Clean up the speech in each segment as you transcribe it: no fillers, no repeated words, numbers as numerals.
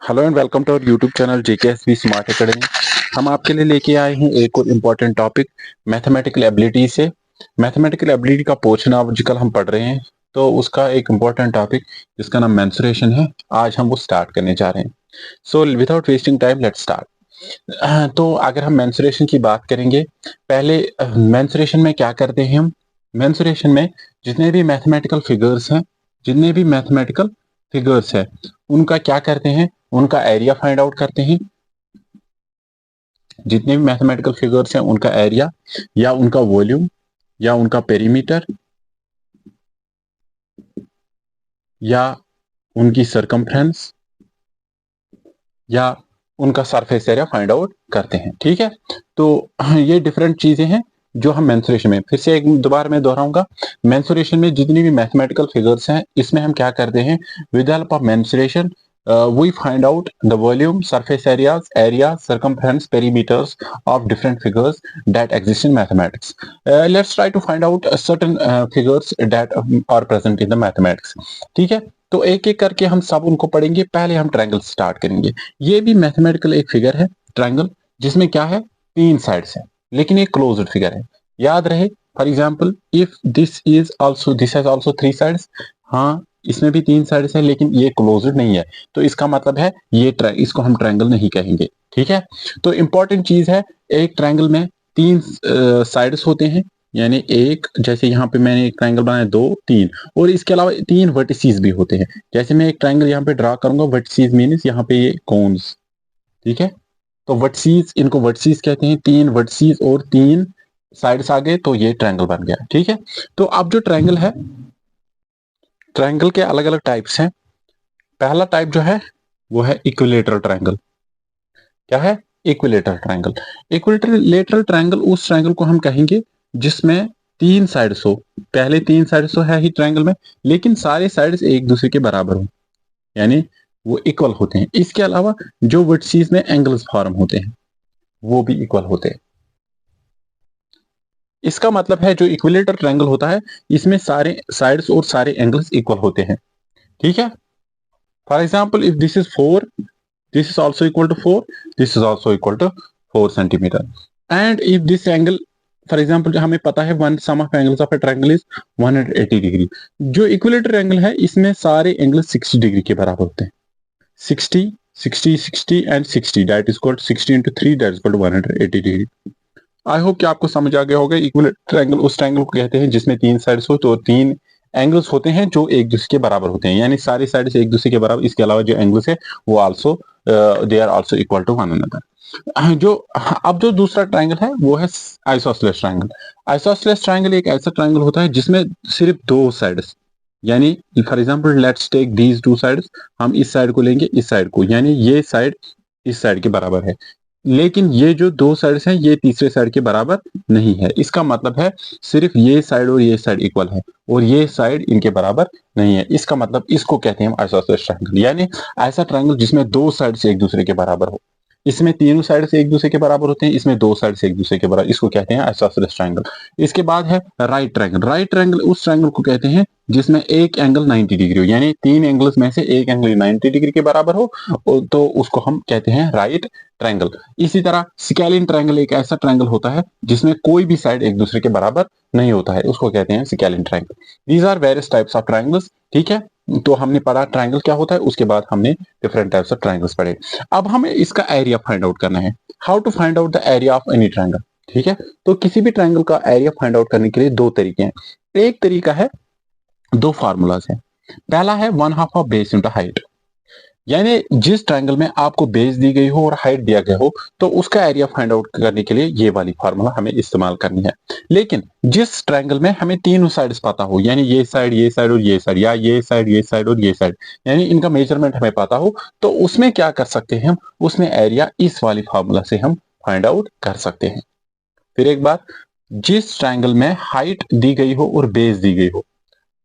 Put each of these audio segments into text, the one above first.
Hello and welcome to our YouTube channel JKSV smart academy. हम आपके लिए लेके आए हैं एक और इम्पोर्टेंट टॉपिक मैथमेटिकल एबिलिटी से। मैथमेटिकल एबिलिटी का पोर्शन आजकल हम पढ़ रहे हैं, तो उसका एक इम्पोर्टेंट टॉपिक जिसका नाम मेंसुरेशन है, आज हम वो स्टार्ट करने जा रहे हैं। So without wasting time let's start. तो अगर हम मेंसुरेशन की बात करेंगे, पहले मेंसुरेशन में क्या करते हैं हम? मेंसुरेशन में जितने भी मैथमेटिकल फिगर्स हैं, जितने भी मैथमेटिकल फिगर्स है उनका क्या करते हैं, उनका एरिया फाइंड आउट करते हैं। जितने भी मैथमेटिकल फिगर्स हैं उनका एरिया या उनका वॉल्यूम या उनका पेरीमीटर या उनकी सरकमफ्रेंस या उनका सरफेस एरिया फाइंड आउट करते हैं। ठीक है, तो ये डिफरेंट चीजें हैं जो हम मेंसुरेशन में, फिर से एक दोबारा मैं दोहराऊंगा, मेंसुरेशन में जितनी भी मैथमेटिकल फिगर्स हैं इसमें हम क्या करते हैं, with the help of mensuration we find out the volume, surface areas, area, circumference, perimeters of different figures that exist in mathematics. Let's try to find out certain figures that are present in the mathematics. ठीक है, तो एक एक करके हम सब उनको पढ़ेंगे। पहले हम ट्रायंगल स्टार्ट करेंगे। ये भी मैथमेटिकल एक फिगर है ट्रायंगल, जिसमें क्या है, तीन साइड्स है, लेकिन एक क्लोज्ड फिगर है। याद रहे, for example if this has also three sides. हाँ, इसमें भी तीन साइड्स है, लेकिन ये क्लोज्ड नहीं है, तो इसका मतलब है ये इसको हम ट्रायंगल नहीं कहेंगे। ठीक है, तो इंपॉर्टेंट चीज है, एक ट्रायंगल में तीन साइड्स होते हैं, यानी एक, जैसे यहाँ पे मैंने एक ट्रायंगल बनाया, दो, तीन, और इसके अलावा तीन वर्टिसेस भी होते हैं। जैसे मैं एक ट्रायंगल यहाँ पे ड्रा करूंगा, वर्टिसेस मीन्स यहाँ पे ये कोन्स। ठीक है, तो वर्टिसेस, इनको वर्टिसेस कहते हैं, तीन वर्टिसेस और तीन साइड्स आ गए तो ये ट्रायंगल बन गया। ठीक है, तो अब जो ट्रायंगल है, ट्रायंगल के अलग अलग टाइप्स हैं। पहला टाइप जो है वो है इक्विलेटरल ट्रायंगल। क्या है? Equilateral triangle. इक्विलेटरल ट्रायंगल उस ट्रायंगल को हम कहेंगे जिसमें तीन साइड्स हो। पहले तीन साइड्स तो है ही ट्रायंगल में, लेकिन सारे साइड्स एक दूसरे के बराबर हो, यानी वो इक्वल होते हैं। इसके अलावा जो वर्टिसेस में एंगल्स फॉर्म होते हैं वो भी इक्वल होते हैं। इसका मतलब है जो इक्विलेटरल ट्रायंगल होता है इसमें सारे साइड्स और सारे एंगल्स इक्वल होते हैं। ठीक है, for example if this is 4, this is also equal to 4, this is also equal to 4 centimeter, and if this angle, for example जो हमें पता है one sum of angles of a triangle is 180 डिग्री। जो इक्विलेटरल एंगल है इसमें सारे angle 60 degree के बराबर होते हैं। 60, 60, 60 and 60, that is equal to 60 into 3, that is equal to 180 डिग्री। आई होप कि आपको समझ आ गया होगा। इक्विलेटरल ट्रायंगल उस ट्रायंगल को कहते हैं जिसमें तीन साइड्स हो, तो तीन एंगल्स होते हैं जो एक दूसरे के बराबर होते हैं, यानी सारी साइड्स एक दूसरे के बराबर। इसके अलावा जो एंगल्स है वो also they are also equal to one another. जो अब जो दूसरा ट्रायंगल है वो है आइसोसेलेस ट्रायंगल। आइसोसेलेस ट्रायंगल एक ऐसा ट्रायंगल होता है जिसमें सिर्फ दो साइड्स, यानी for example let's take these two sides, हम इस साइड को लेंगे, इस साइड को, यानी ये साइड इस साइड के बराबर है, लेकिन ये जो दो साइड्स हैं ये तीसरे साइड के बराबर नहीं है। इसका मतलब है सिर्फ ये साइड और ये साइड इक्वल है और ये साइड इनके बराबर नहीं है। इसका मतलब इसको कहते हैं हम आइसोसेलेस ट्रायंगल, यानी ऐसा ट्रायंगल जिसमें दो साइड से एक दूसरे के बराबर हो। इसमें तीनों साइड से एक दूसरे के बराबर होते हैं, इसमें दो साइड से एक दूसरे के बराबर, इसको कहते हैं आइसोसेलेस ट्रायंगल। इसके बाद है राइट ट्रायंगल। राइट ट्रायंगल उस ट्रायंगल को कहते हैं जिसमें एक एंगल 90 डिग्री हो, यानी तीन एंगल्स में से एक एंगल 90 डिग्री के बराबर हो, तो उसको हम कहते हैं राइट ट्रायंगल। इसी तरह स्केलिन ट्रायंगल एक ऐसा ट्रायंगल होता है जिसमें कोई भी साइड एक दूसरे के बराबर नहीं होता है, उसको कहते हैं scalene triangle. These are various types of triangles. ठीक है, तो हमने पढ़ा ट्रायंगल क्या होता है, उसके बाद हमने डिफरेंट टाइप्स ऑफ ट्रायंगल्स पढ़े। अब हमें इसका एरिया फाइंड आउट करना है। How to find out the area of any triangle. ठीक है, तो किसी भी ट्रायंगल का एरिया फाइंड आउट करने के लिए दो तरीके हैं। एक तरीका है, दो फार्मूलाज हैं। पहला है one half of base into height, यानी जिस ट्रायंगल में आपको बेस दी गई हो और हाइट दिया गया हो तो उसका एरिया फाइंड आउट करने के लिए ये वाली फार्मूला हमें इस्तेमाल करनी है। लेकिन जिस ट्रायंगल में हमें तीनों साइड्स पता हो, यानी ये साइड, ये साइड और ये साइड, या ये साइड, ये साइड और ये साइड, यानी इनका मेजरमेंट हमें पता हो, तो उसमें क्या कर सकते हैं हम, उसमें एरिया इस वाली फार्मूला से हम फाइंड आउट कर सकते हैं। फिर एक बात, जिस ट्रायंगल में हाइट दी गई हो और बेस दी गई हो,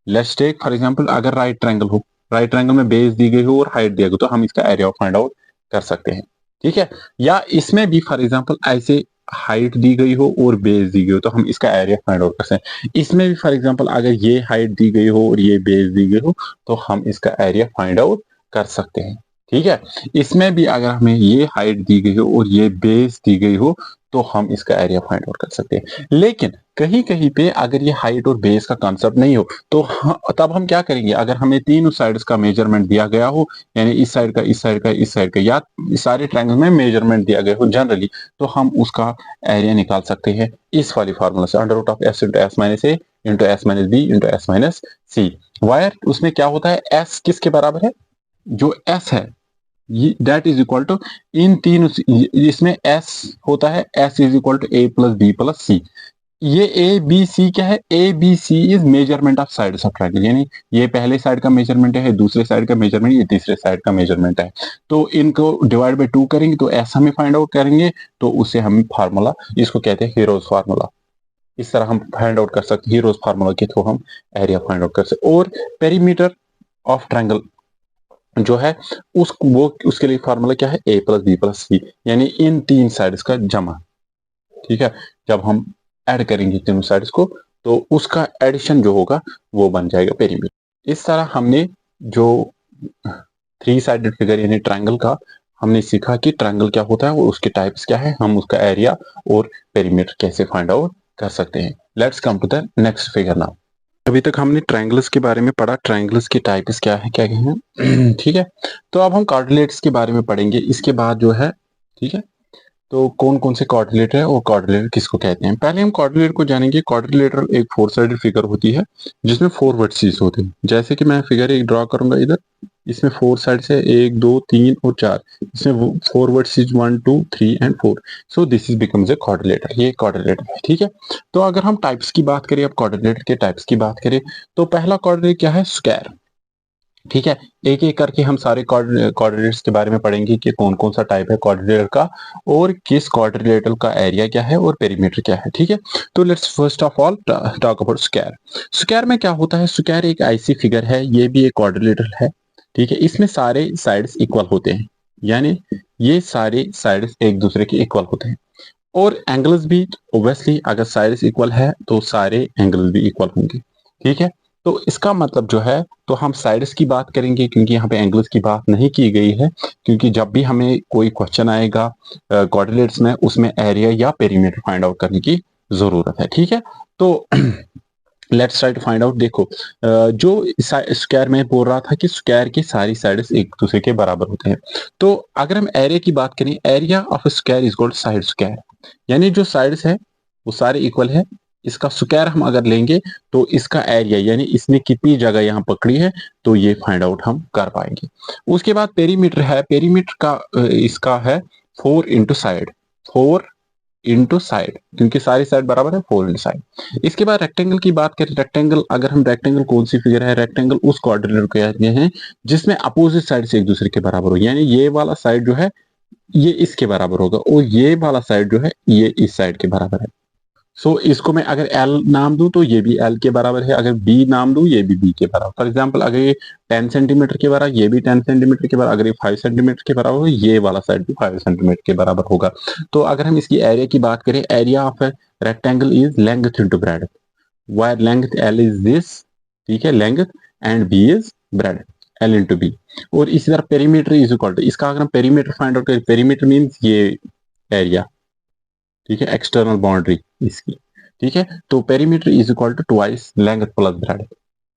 लेट्स टेक फॉर एग्जांपल अगर राइट ट्रायंगल हो, राइट ट्रायंगल में बेस दी गई हो और हाइट दिया गया, तो हम इसका एरिया फाइंड आउट कर सकते हैं। ठीक है, या इसमें भी फॉर एग्जांपल ऐसे हाइट दी गई हो और बेस दी गई हो तो हम इसका एरिया फाइंड आउट कर सकते हैं। इसमें भी फॉर एग्जांपल अगर ये हाइट दी गई हो और ये बेस दी गई हो तो हम इसका एरिया फाइंड आउट कर सकते हैं। ठीक है। इसमें भी अगर हमें ये हाइट दी गई हो और ये बेस दी गई हो तो हम इसका एरिया फाइंड आउट कर सकते हैं। लेकिन कहीं कहीं पे अगर ये हाइट और बेस का कंसेप्ट नहीं हो तो तब हम क्या करेंगे, अगर हमें तीनों साइड्स का मेजरमेंट दिया गया हो, यानी इस साइड का, इस साइड का, इस साइड का, या सारे ट्रायंगल में मेजरमेंट दिया गया हो जनरली, तो हम उसका एरिया निकाल सकते हैं इस वाली फार्मूला से, under root of S into S minus A into S minus B into S minus C. Where उसमें क्या होता है, एस किसके बराबर है, जो एस है दैट इज इक्वल टू इन तीन, इसमें एस होता है, S is equal to A plus B plus C. ये ए बी सी क्या है, A B C is measurement of sides of triangle, यानी ये पहले साइड का मेजरमेंट है, दूसरे साइड का मेजरमेंट, ये तीसरे साइड का मेजरमेंट है। तो इनको डिवाइड बाय 2 करेंगे तो एस हमें फाइंड आउट करेंगे, तो उससे हम फार्मूला, इसको कहते हैं हीरोज फार्मूला। इस तरह हम फाइंड आउट कर सकते हैं हीरोज फार्मूला के थ्रू हम एरिया फाइंड आउट कर सकते। और पेरीमीटर ऑफ ट्रायंगल जो है उसके लिए फार्मूला क्या है, ए प्लस बी प्लस सी, यानी इन तीन साइड्स का जमा। ठीक है, जब हम ऐड करेंगे तीनों साइड्स को तो उसका एडिशन जो होगा वो बन जाएगा पेरीमीटर। इस तरह हमने जो 3 साइडेड फिगर यानी ट्रायंगल का हमने सीखा कि ट्रायंगल क्या होता है और उसके टाइप्स क्या है, हम उसका एरिया और पेरीमीटर कैसे फाइंड आउट कर सकते हैं। Let's come to the next figure now. अभी तक हमने ट्रायंगल्स के बारे में पढ़ा, ट्रायंगल्स के टाइप्स क्या है, क्या हैं ठीक है। तो अब हम कोऑर्डिनेट्स के बारे में पढ़ेंगे इसके बाद जो है, ठीक है। तो कौन कौन से कोऑर्डिनेटर है और कोऑर्डिनेटर किसको कहते हैं, पहले हम कोऑर्डिनेटर को जानेंगे। कोऑर्डिनेटर एक 4 साइडेड फिगर होती है जिसमें 4 वर्टिसेस होते हैं। जैसे कि मैं फिगर एक ड्रॉ करूंगा इधर, इसमें 4 साइड्स है, 1 2 3 और 4, इसमें 4 vertices 1 2 3 and 4। So this is becomes a coordinator, ये कोऑर्डिनेटर है, ठीक है। तो अगर हम टाइप्स की बात करें, अब कोऑर्डिनेटर के टाइप्स की बात करें, तो पहला कोऑर्डिनेटर क्या है, स्क्वायर। ठीक है, एक एक करके हम सारे कोऑर्डिनेट्स के बारे में पढ़ेंगे कि कौन कौन सा टाइप है कोऑर्डिनेटर का और किस कोऑर्डिनेटर का एरिया क्या है और पेरीमीटर क्या है, ठीक है। तो let's first of all talk about square. Square में क्या होता है, स्क्वायर एक ऐसी फिगर है, ये भी एक कोऑर्डिनेटर है, ठीक है। इसमें सारे साइड्स इक्वल होते हैं, यानी ये सारे साइड्स एक दूसरे के इक्वल होते हैं, और एंगल्स भी ऑब्वियसली अगर साइड्स इक्वल है तो सारे एंगल्स भी इक्वल होंगे, ठीक है। तो इसका मतलब जो है, तो हम साइड्स की बात करेंगे क्योंकि यहाँ पे एंगल्स की बात नहीं की गई है, क्योंकि जब भी हमें कोई क्वेश्चन आएगा कोऑर्डिनेट्स में, उसमें एरिया या पेरीमीटर फाइंड आउट करने की जरूरत है, ठीक है। तो let's try to find out. देखो जो स्क्वायर में बोल रहा था कि स्क्वायर की सारी साइड्स एक दूसरे के बराबर होते हैं, तो अगर हम एरिया की बात करें, area of square is called side square, यानी जो साइड्स है वो सारे इक्वल है, इसका स्क्वायर हम अगर लेंगे तो इसका एरिया, यानी इसने कितनी जगह यहाँ पकड़ी है, तो ये फाइंड आउट हम कर पाएंगे। उसके बाद पेरीमीटर है, पेरीमीटर का इसका है 4 इंटू साइड, 4 इंटू साइड, क्योंकि सारी साइड बराबर है, 4 इंटू साइड। इसके बाद रेक्टेंगल की बात करें, रेक्टेंगल अगर हम रेक्टेंगल कौन सी फिगर है, रेक्टेंगल उस कोऑर्डिनेटर को कहते हैं जिसमें अपोजिट साइड से एक दूसरे के बराबर हो, यानी ये वाला साइड जो है ये इसके बराबर होगा और ये वाला साइड जो है ये इस साइड के बराबर है। सो इसको मैं अगर एल नाम दूं तो ये भी एल के बराबर है, अगर बी नाम दूं ये भी बी के बराबर। फॉर एग्जांपल अगर ये 10 सेंटीमीटर के बराबर, ये भी 10 सेंटीमीटर के बराबर, अगर ये 5 सेंटीमीटर के बराबर हो, ये वाला साइड भी 5 सेंटीमीटर के बराबर होगा। तो अगर हम इसकी एरिया की बात करें, area of rectangle is length into breadth, where length L is this, ठीक है, length, and B is breadth, L into B. और इसी तरह पेरीमीटर इज इक्वल टू, इसका अगर हम पेरीमीटर फाइंड आउट करें, पेरीमीटर मीन्स ये एरिया, ठीक है, एक्सटर्नल बाउंड्री इसकी, ठीक है। तो perimeter is equal to twice length plus breadth,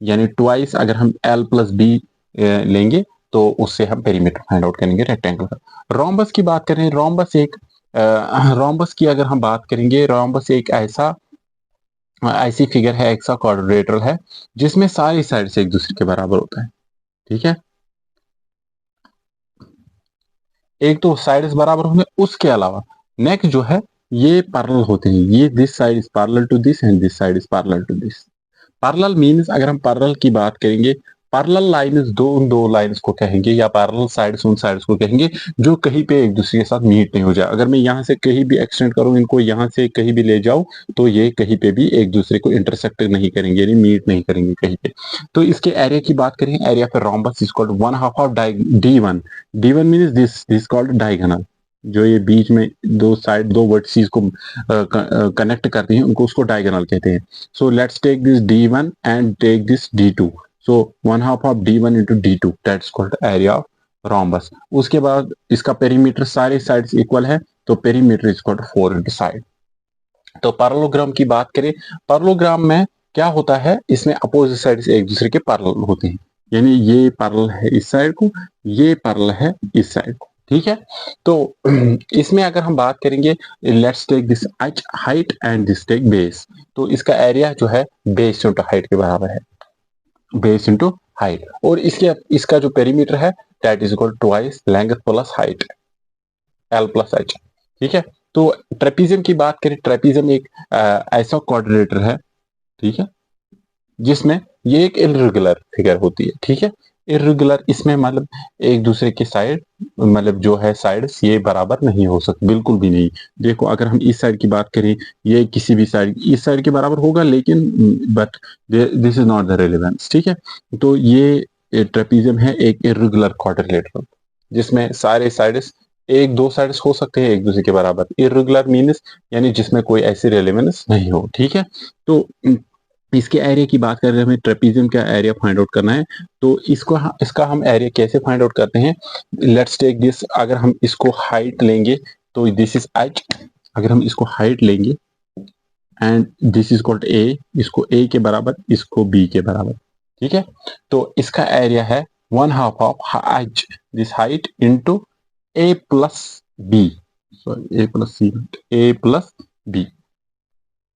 यानी ट्वाइस अगर हम एल प्लस बी लेंगे तो उससे हम पेरीमीटर फाइंड आउट करेंगे रेक्टेंगल का। रोम्बस की बात करें, रोम्बस एक रोम्बस की अगर हम बात करेंगे, रोम्बस एक ऐसी फिगर है, ऐसा क्वाड्रिलेटरल है जिसमें सारी साइड से एक दूसरे के बराबर होता है, ठीक है। एक तो साइड्स बराबर होंगे, उसके अलावा नेक्स्ट जो है ये पैरेलल होते हैं, ये this side is parallel to this and this side is parallel to this. Parallel means अगर हम पैरेलल की बात करेंगे, पैरेलल लाइंस दो उन दो लाइंस को कहेंगे, या पैरेलल साइड्स उन साइड्स को कहेंगे जो कहीं पे एक दूसरे के साथ मीट नहीं हो जाए। अगर मैं यहाँ से कहीं भी एक्सटेंड करूँ, इनको यहाँ से कहीं भी ले जाऊं, तो ये कहीं पे भी एक दूसरे को इंटरसेक्ट नहीं करेंगे, यानी मीट नहीं करेंगे कहीं पे। तो इसके एरिया की बात करें, area for rhombus is called 1/2 of D1। D1 means this called diagonal, जो ये बीच में दो साइड दो वर्टिसेस को कनेक्ट करती हैं, उनको उसको डायगोनल कहते हैं। So let's take this D1 and take this D2. So 1/2 of D1 into D2, that's called area of rhombus. उसके बाद इसका पेरीमीटर सारे साइड्स इक्वल है, तो perimeter is equal to 4 into side. तो पैरेललोग्राम की बात करें, पैरेललोग्राम में क्या होता है, इसमें अपोजिट साइड्स एक दूसरे के पैरेलल होते हैं, यानी ये पैरेलल है इस साइड को, ये पैरेलल है इस साइड को, ठीक है। तो इसमें अगर हम बात करेंगे, let's take this H height and this take base, तो इसका एरिया जो है बेस इंटू हाइट के बराबर है, बेस इंटू हाइट। और इसके इसका जो पेरीमीटर है that is equal to twice length plus height, L plus H, ठीक है। तो ट्रेपीजियम की बात करें, ट्रेपीजियम एक ऐसा क्वाड्रिलेटर है, ठीक है, जिसमें ये एक इरेगुलर फिगर होती है, ठीक है। इरेगुलर इसमें मतलब एक दूसरे के साइड, मतलब जो है साइड्स ये बराबर नहीं हो सकते, बिल्कुल भी नहीं। देखो अगर हम इस साइड की बात करें, ये किसी भी साइड इस साइड के बराबर होगा, लेकिन but this is not the relevance, ठीक है। तो ये ट्रेपीजियम है एक इरेगुलर क्वाड्रिलेटरल, जिसमें सारे साइड्स एक दो साइड्स हो सकते हैं एक दूसरे के बराबर। इरेगुलर मीन्स यानी जिसमें कोई ऐसी रेलेवेंस नहीं हो, ठीक है। तो इसके एरिया की बात कर रहे हैं, हमें ट्रेपीजियम का एरिया फाइंड आउट करना है। तो इसका हम एरिया कैसे फाइंड आउट करते हैं, लेट्स टेक दिस, अगर हम इसको हाइट लेंगे तो दिस इज एच, अगर हम इसको हाइट लेंगे and this is called a, इसको ए के बराबर, इसको बी के बराबर, ठीक है। तो इसका एरिया है 1/2 of H this height into A plus B, sorry A plus C, A plus B,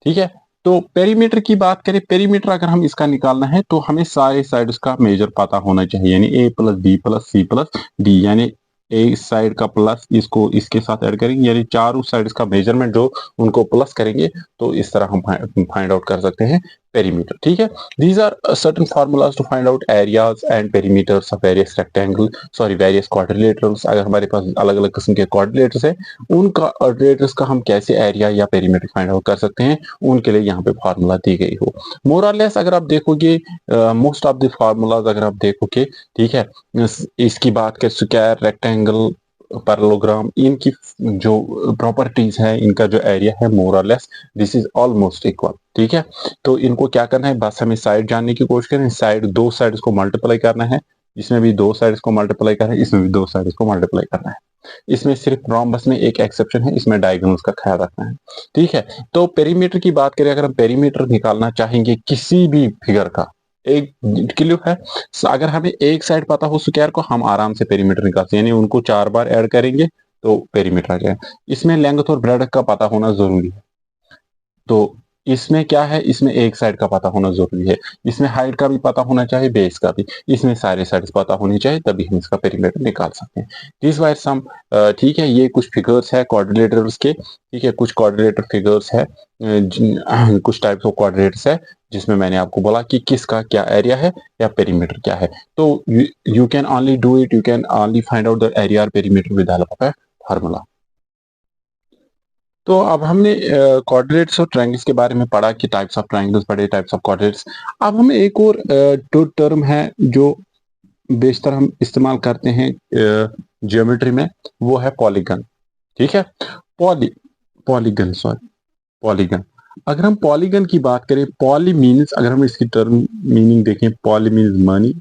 ठीक है। तो पेरीमीटर की बात करें, पेरीमीटर अगर हम इसका निकालना है तो हमें सारे साइड्स का मेजर पता होना चाहिए, यानी A plus B plus C plus D, यानी एक साइड का प्लस इसको इसके साथ ऐड करेंगे, यानी चारों साइड्स का मेजरमेंट जो उनको प्लस करेंगे, तो इस तरह हम फाइंड आउट कर सकते हैं पेरीमीटर, ठीक है। These are certain formulas to find out areas and perimeters of various rectangle, sorry various quadrilaterals. अगर हमारे पास अलग अलग किस्म के क्वाड्रिलेटर्स है, उन क्वाड्रिलेटर्स का हम कैसे एरिया या पेरीमीटर फाइंड आउट कर सकते हैं, उनके लिए यहाँ पे फार्मूला दी गई हो। मोर और लेस अगर आप देखोगे, मोस्ट ऑफ द फार्मूलाज अगर आप देखोगे, ठीक है, इसकी बात करें स्क्वायर, रेक्टेंगल, पैरेललोग्राम, इनकी जो प्रॉपर्टीज है, इनका जो एरिया है मोर और less this is almost equal, ठीक है। तो इनको क्या करना है, बस हमें साइड जानने की कोशिश करें, साइड दो साइड्स को मल्टीप्लाई करना है, इसमें भी दो साइड्स को मल्टीप्लाई करना है, इसमें भी दो साइड्स को मल्टीप्लाई करना है। इसमें सिर्फ रोम्बस में एक एक्सेप्शन है, इसमें डायगोनल्स का ख्याल रखना है, ठीक है। तो पेरीमीटर की बात करें, अगर हम पेरीमीटर निकालना चाहेंगे किसी भी फिगर का, एक क्लियर है, अगर हमें एक साइड पता हो स्क्वायर को, हम आराम से पेरीमीटर निकाल सकते हैं, यानी उनको 4 बार ऐड करेंगे तो पेरीमीटर आ जाएगा। इसमें लेंथ और ब्रेड का पता होना जरूरी है, तो इसमें क्या है, इसमें एक साइड का पता होना जरूरी है, इसमें हाइट का भी पता होना चाहिए, बेस का भी, इसमें सारे साइड्स पता होनी चाहिए, तभी हम इसका पेरीमीटर निकाल सकते हैं। दिस वायर सम, ठीक है, ये कुछ फिगर्स है क्वाड्रिलेटरल्स के, ठीक है, कुछ क्वाड्रिलेटर फिगर्स है, कुछ टाइप्स ऑफ क्वाड्रिलेटर्स है, जिसमें मैंने आपको बोला कि किसका क्या एरिया है या पेरीमीटर क्या है। तो you can only do it, you can only find out the area और perimeter with help of formula. तो अब हमने कोऑर्डिनेट्स और ट्रायंगल्स के बारे में पढ़ा कि टाइप्स ऑफ ट्रायंगल्स पढ़े, टाइप्स ऑफ कोऑर्डिनेट्स। अब हमें एक और टर्म है जो बेशतर हम इस्तेमाल करते हैं ज्योमेट्री में, वो है पॉलीगन, ठीक है। Polygon, sorry, polygon. अगर हम पॉलीगन की बात करें, पॉली मीन्स, अगर हम इसकी टर्म मीनिंग देखें, poly means money,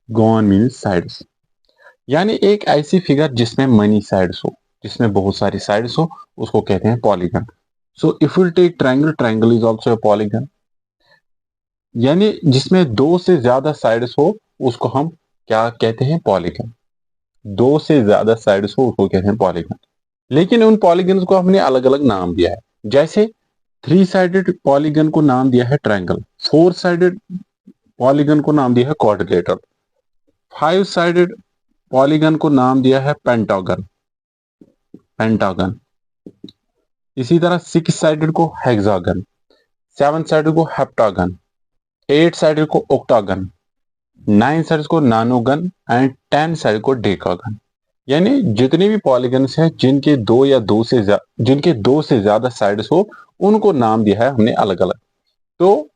gone means sides, यानी एक ऐसी फिगर जिसमें मनी साइड्स हो, जिसमें बहुत सारी साइड्स हो, उसको कहते हैं polygon. So if will take triangle, triangle is also a polygon, यानी जिसमें दो से ज्यादा साइड्स हो उसको हम क्या कहते हैं, पॉलीगन। दो से ज्यादा साइड्स हो उसको कहते हैं पॉलीगन। लेकिन उन पॉलीगन्स को हमने अलग अलग नाम दिया है, जैसे 3 साइडेड पॉलीगन को नाम दिया है ट्रायंगल, 4 साइडेड पॉलीगन को नाम दिया है क्वाड्रिलेटरल, 5 साइडेड पॉलीगन को नाम दिया है पेंटागन, पेंटागन। इसी तरह 6 साइडेड को हेक्सागन, 7 साइडेड को हेप्टागन, 8 साइडेड को ऑक्टागन, 9 साइड्स को नानोगन एंड 10 साइड को डेकागन। यानी जितने भी पॉलीगन्स हैं जिनके दो से ज्यादा साइड्स हो, उनको नाम दिया है हमने अलग अलग। तो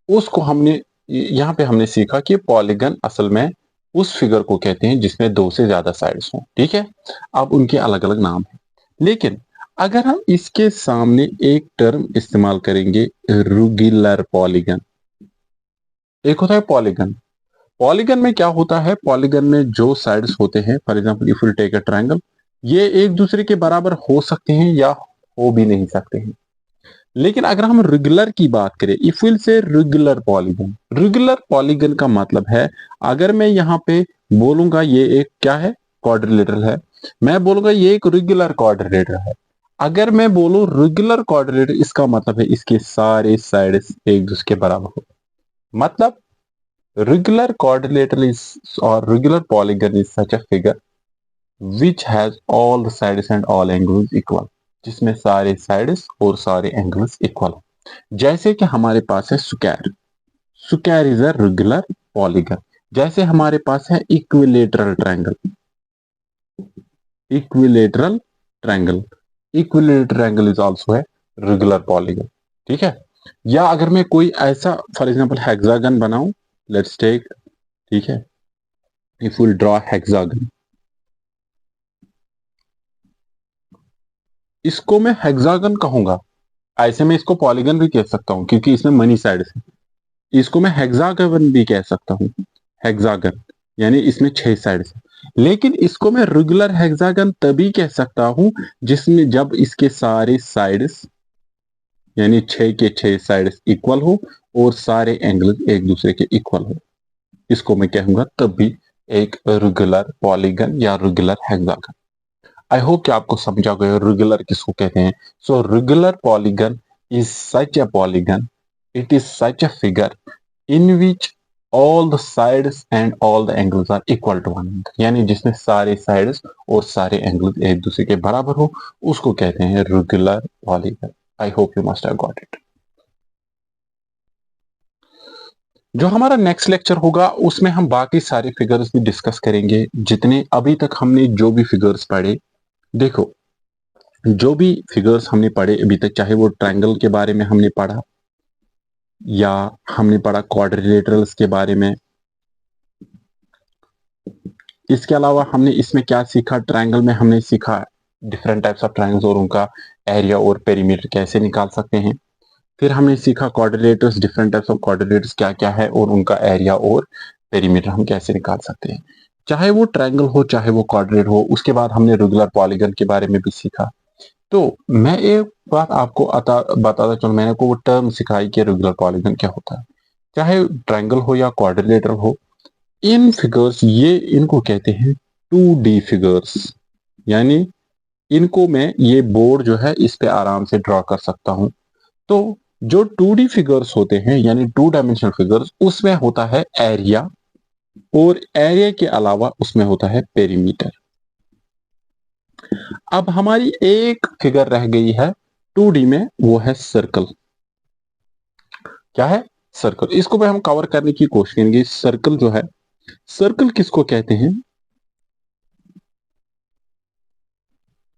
उसको हमने यहाँ पे हमने सीखा कि पॉलीगन असल में उस फिगर को कहते हैं जिसमें दो से ज्यादा साइड्स हो, ठीक है। अब उनके अलग अलग नाम है, लेकिन अगर हम इसके सामने एक टर्म इस्तेमाल करेंगे, रेगुलर पॉलीगन। एक होता है पॉलीगन, पॉलीगन में क्या होता है, पॉलीगन में जो साइड्स होते हैं, for example if you take a triangle, ये एक दूसरे के बराबर हो सकते हैं या हो भी नहीं सकते हैं। लेकिन अगर हम रेगुलर की बात करें, if will say regular polygon, regular polygon का मतलब है, अगर मैं यहाँ पे बोलूंगा ये एक क्या है, क्वाड्रिलेटरल है, मैं बोलूंगा ये एक रेगुलर क्वाड्रिलेटरल है। अगर मैं बोलूं रेगुलर क्वाड्रिलेटरल, इसका मतलब है इसके सारे साइड्स एक दूसरे के बराबर हो। मतलब regular quadrilateral is or regular polygon is such a figure which has all the sides and all angles equal, जिसमें सारे साइड्स और सारे एंगल्स इक्वल। जैसे कि हमारे पास है square, square is a regular polygon. जैसे हमारे पास है equilateral triangle, equilateral triangle, equilateral triangle is also है रेगुलर पॉलीगन। ठीक है। या अगर मैं कोई ऐसा फॉर एग्जांपल हेक्सागन बनाऊं, लेट्स टेक, ठीक है, इफ विल ड्रॉ हेक्सागन, इसको मैं हेक्सागन कहूंगा। ऐसे में इसको पॉलीगन भी कह सकता हूं क्योंकि इसमें मनी साइड है। इसको मैं हेक्सागन भी कह सकता हूं, हेक्सागन यानी इसमें 6 साइड है। लेकिन इसको मैं रेगुलर हेक्सागन तभी कह सकता हूं जिसमें जब इसके सारे साइड्स यानी 6 के 6 साइड्स इक्वल हो और सारे एंगल एक दूसरे के इक्वल हो, इसको मैं कहूंगा तब भी एक रेगुलर पॉलीगन या रेगुलर हेक्सागन। आई होप कि आपको समझा गया रेगुलर किसको कहते हैं। So regular polygon is such a polygon, it is such a figure in which all the sides and all the angles are equal to one another, यानी जिसमें सारे साइड्स और सारे एंगल्स एक दूसरे के बराबर हो, उसको कहते हैं regular polygon. I hope you must have got it. जो हमारा नेक्स्ट लेक्चर होगा उसमें हम बाकी सारे फिगर्स भी डिस्कस करेंगे, जितने अभी तक हमने जो भी फिगर्स पढ़े। देखो, जो भी फिगर्स हमने पढ़े अभी तक, चाहे वो ट्रायंगल के बारे में हमने पढ़ा या हमने पढ़ा क्वाड्रिलेटरल्स के बारे में, इसके अलावा हमने इसमें क्या सीखा, ट्रायंगल में हमने सीखा डिफरेंट टाइप्स ऑफ ट्रायंगल्स और उनका एरिया और पेरीमीटर कैसे निकाल सकते हैं। फिर हमने सीखा quadrilaterals, different types of quadrilaterals क्या क्या है और उनका एरिया और पेरीमीटर हम कैसे निकाल सकते हैं, चाहे वो ट्रायंगल हो चाहे वो क्वाड्रिलेटर हो। उसके बाद हमने रेगुलर पॉलीगन के बारे में भी सीखा। तो मैं एक बात आपको बताता चलूं, मैंने को वो टर्म सिखाई कि रेगुलर पॉलीगन क्या होता है। चाहे ट्रायंगल हो या क्वाड्रिलेटर हो, इन फिगर्स ये इनको कहते हैं 2D फिगर्स, यानी इनको मैं ये बोर्ड जो है इस पे आराम से ड्रॉ कर सकता हूं। तो जो 2D फिगर्स होते हैं यानी 2 डायमेंशनल फिगर्स, उसमें होता है एरिया और एरिया के अलावा उसमें होता है पेरीमीटर। अब हमारी एक फिगर रह गई है 2D में, वो है सर्कल। क्या है? सर्कल। इसको भी हम कवर करने की कोशिश करेंगे। सर्कल जो है, सर्कल किसको कहते हैं?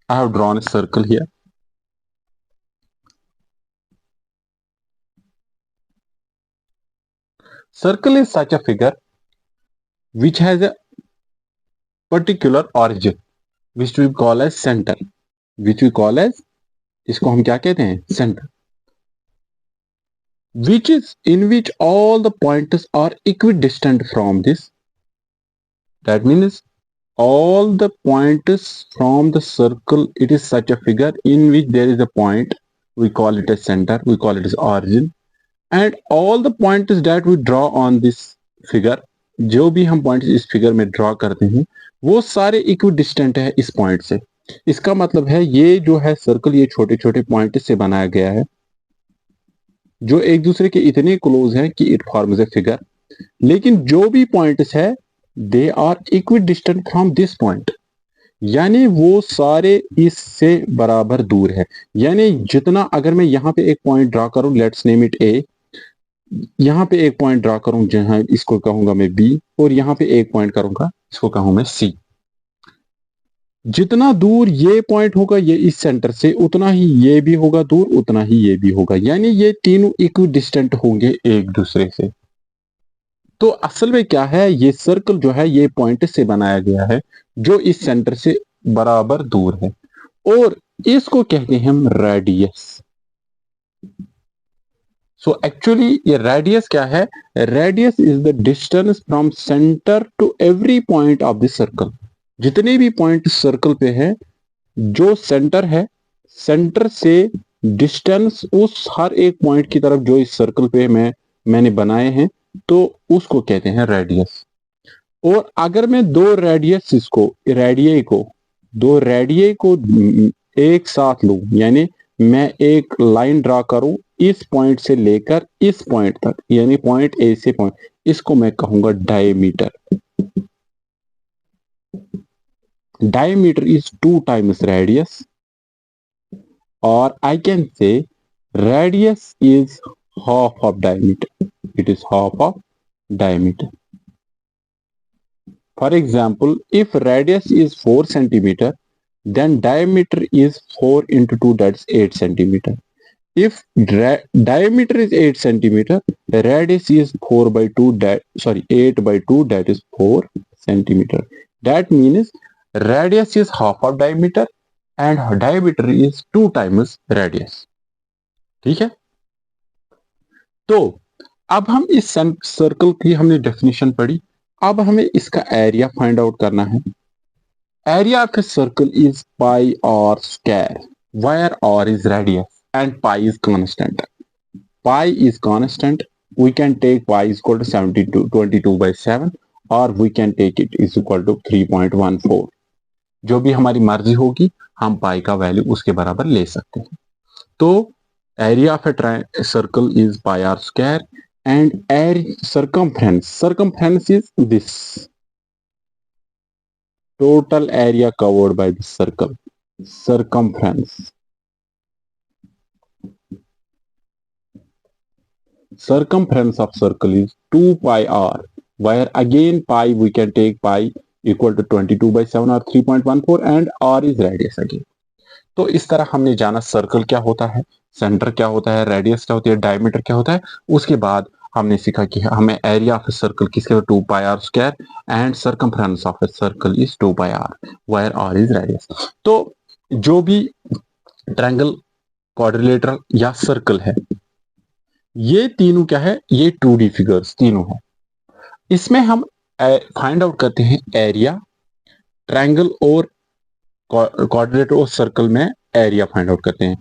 I have drawn a circle here. Circle is such a figure which has a particular origin which we call as center, which we call as, इसको हम क्या कहते हैं? Centre. which is in which all the points are equidistant from this, that means all the points from the circle, it is such a figure in which there is a point, we call it as center, we call it as origin, and all the points that we draw on this figure, जो भी हम points इस figure में draw करते हैं वो सारे equidistant है इस पॉइंट से। इसका मतलब है ये जो है सर्कल, ये छोटे छोटे पॉइंट से बनाया गया है जो एक दूसरे के इतने क्लोज हैं कि इट फॉर्म्स ए फिगर। लेकिन जो भी पॉइंट्स है they are equidistant from this point, यानी वो सारे इससे बराबर दूर है। यानी जितना, अगर मैं यहाँ पे एक पॉइंट ड्रॉ करूं, लेट्स नेम इट ए, यहाँ पे एक पॉइंट ड्रॉ करूं जहां इसको कहूंगा मैं बी, और यहाँ पे एक पॉइंट करूंगा इसको कहूं मैं सी, जितना दूर ये पॉइंट होगा ये इस सेंटर से, उतना ही ये भी होगा दूर, उतना ही ये भी होगा, यानी ये तीनों इक्विडिस्टेंट होंगे एक दूसरे से। तो असल में क्या है, ये सर्कल जो है ये पॉइंट से बनाया गया है जो इस सेंटर से बराबर दूर है, और इसको कहते हैं हम रेडियस। सो एक्चुअली ये रेडियस क्या है? Radius is the distance from centre to every point of the circle. जितने भी पॉइंट सर्कल पे है, जो सेंटर है, सेंटर से डिस्टेंस उस हर एक पॉइंट की तरफ जो इस सर्कल पे मैंने बनाए हैं, तो उसको कहते हैं रेडियस। और अगर मैं दो रेडियस को एक साथ लूं, यानी मैं एक लाइन ड्रा करूं इस पॉइंट से लेकर इस पॉइंट तक, यानी पॉइंट ए से पॉइंट, इसको मैं कहूंगा diameter. Diameter is 2 times radius, or I can say radius is half of diameter. It is half of diameter. For example, if radius is 4 centimeter, then diameter is 4 into 2, that's 8 centimeter. If diameter is 8 centimeter, the radius is 8 by 2, that is 4 centimeter. That means radius is half of diameter and diameter is 2 times radius. ठीक है? तो अब हम इस circle की हमने definition पढ़ी, अब हमें इसका एरिया फाइंड आउट करना है। Area of a circle is pi R square, where R is radius and pi is constant. Pi is constant. We can take pi is equal to 22 by 7, or we can take it is equal to 3.14. जो भी हमारी मर्जी होगी, हम पाई का value उसके बराबर ले सकते हैं। तो area of a circle is pi R square and circumference is this total area covered by the circle. Circumference of circle is 2 pi r, where again pi we can take pi equal to 22 by 7 or 3.14 and r is radius again. तो इस तरह हमने जाना circle क्या होता है, centre क्या होता है, रेडियस क्या होती है, डायमीटर क्या होता है। उसके बाद हमने सीखा कि हमें एरिया ऑफ ए सर्कल किसके 2 pi r square and circumference of a circle is 2 pi r, वेयर r इज रेडियस। तो जो भी ट्रायंगल, क्वाड्रिलेटरल या सर्कल है, ये तीनों क्या है, ये 2D फिगर्स तीनों है। इसमें हम फाइंड आउट करते हैं एरिया, ट्रायंगल और क्वाड्रिलेटर और सर्कल में एरिया फाइंड आउट करते हैं,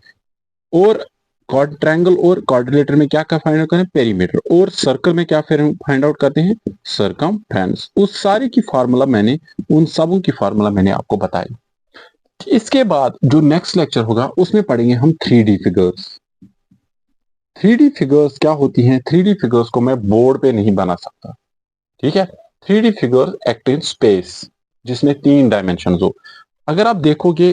और ट्रायंगल और क्वाड्रिलेटर में क्या फाइंड आउट करते हैं, पेरीमीटर, और सर्कल में क्या फाइंड आउट करते हैं, सर्कमफ्रेंस। उस सारे की फार्मूला उन सबों की फार्मूला मैंने आपको बताई। इसके बाद जो नेक्स्ट लेक्चर होगा उसमें पढ़ेंगे हम 3D फिगर्स। 3D फिगर्स क्या होती हैं? 3D फिगर्स को मैं बोर्ड पे नहीं बना सकता, ठीक है। 3D figures act in space, जिसमें 3 डायमेंशन हो। अगर आप देखोगे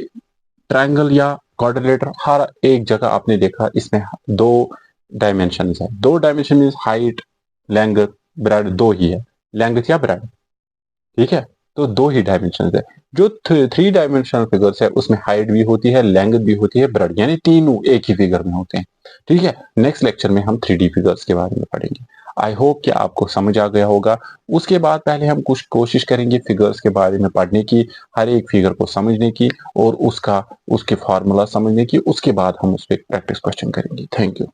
ट्रायंगल या क्वाड्रिलेटर, हर एक जगह आपने देखा इसमें 2 डायमेंशन है। 2 dimension means height, length, bread, 2 ही है, लेंथ या ब्रेड, ठीक है। तो 2 ही डायमेंशन है। जो 3 डायमेंशनल फिगर्स है उसमें हाइट भी होती है, लेंथ भी होती है, ब्रेड, यानी तीनों एक ही फिगर में होते हैं, ठीक है। नेक्स्ट लेक्चर में हम 3D फिगर्स के बारे में पढ़ेंगे। आई होप कि आपको समझ आ गया होगा। उसके बाद पहले हम कुछ कोशिश करेंगे फिगर्स के बारे में पढ़ने की, हर एक फिगर को समझने की और उसके फार्मूला समझने की। उसके बाद हम उस पर प्रैक्टिस क्वेश्चन करेंगे। Thank you.